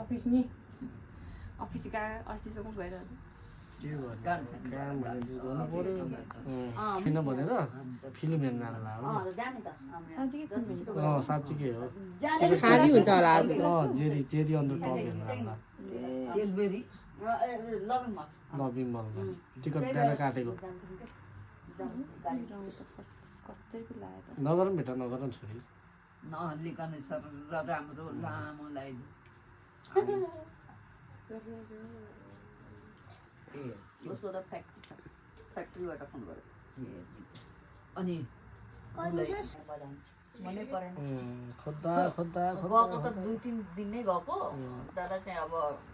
office नि office गए अस्तिसम्म गएर किन भनेर फिल्म हेर्न साँच्चीकै हो खाली हुन्छ होला आज जेरी अन्डर टप हेर्न लभिङ मलमा टिकट बिहान काटेको नगरौँ भेटा नगरौँ छोरी नहल्लिकन सर राम्रो लामो उसको त फ्याक्ट्रीबाट फोन गरेँ अनि मनै परेन खोज्दा गएको त 2-3 दिन नै गएको तर चाहिँ अब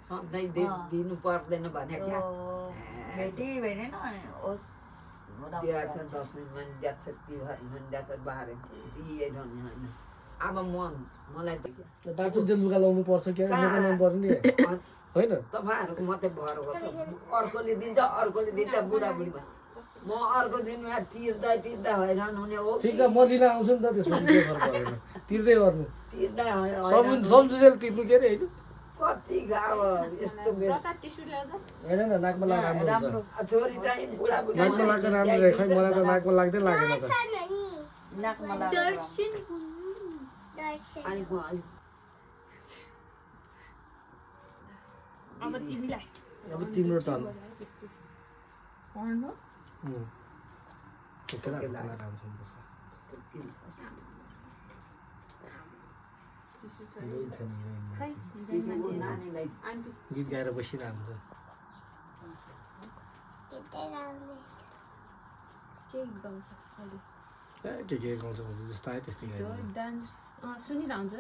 सधैँ दिनु पर्दैन भने भेटी भेटेन होस् 10 दिन जान्छ बाह्र होइन अब मलाई डाक्टर जे लुगा लाउनु पर्छ क्या लुगा लाउनु पर्ने होइन तपाईँहरूको मात्रै भर अर्कोले दिन्छ बुढाबुढी म अर्को दिनमा तिर्दा हैरान हुने हो ठिक छ म लिन आउँछु नि त त्यसमा के फरक परेन तिर्दै गर्नु तिर्दा सम्झुजेल तिर्नु के अरे होइन कति गाउँ यस्तो होइन न नाकमा लाग्दा राम्रो हुन्छ छोरी चाहिँ बुढाबुढी नाकमा लाग्दा राम्रो रहे खै मलाई त नाकमा लाग्दै लागेन त नाकमा लाग्छ अब तिमीलाई अब तिम्रो टर्न पढ्नु नानीलाई गीत गाएर बसिरहन्छ के गाउँछ जस्तो आयो त्यस्तै गायो डान्स सुनिरहन्छ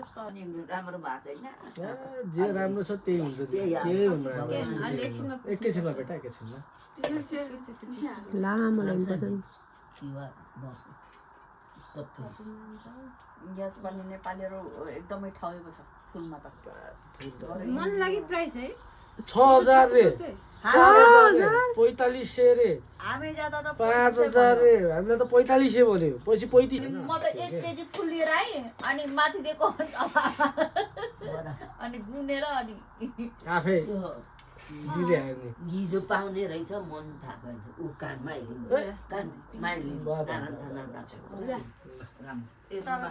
राम्रो भएको छैन जे राम्रो छ त्यही हुन्छ केही हुन्न एकैछिनमा भेटा एकैछिनमा लामो लाइन पर्छ यस पनि नेपालीहरू एकदमै ठगेको छ फुलमा त मन लागि प्राइस है 6000 रे 4500 रे हामी जाँदा त 5000 रे हामीले त 4500 बोल्यो पछि 35 म त 1 केजी फुल लिएर आएँ अनि माथि दिएको अनि गुनेर अनि आफै दिँदै आयो नि गिजो पाउने रहेछ मन थाहा भएन ऊ कानमा हेरिन्छ राम्रो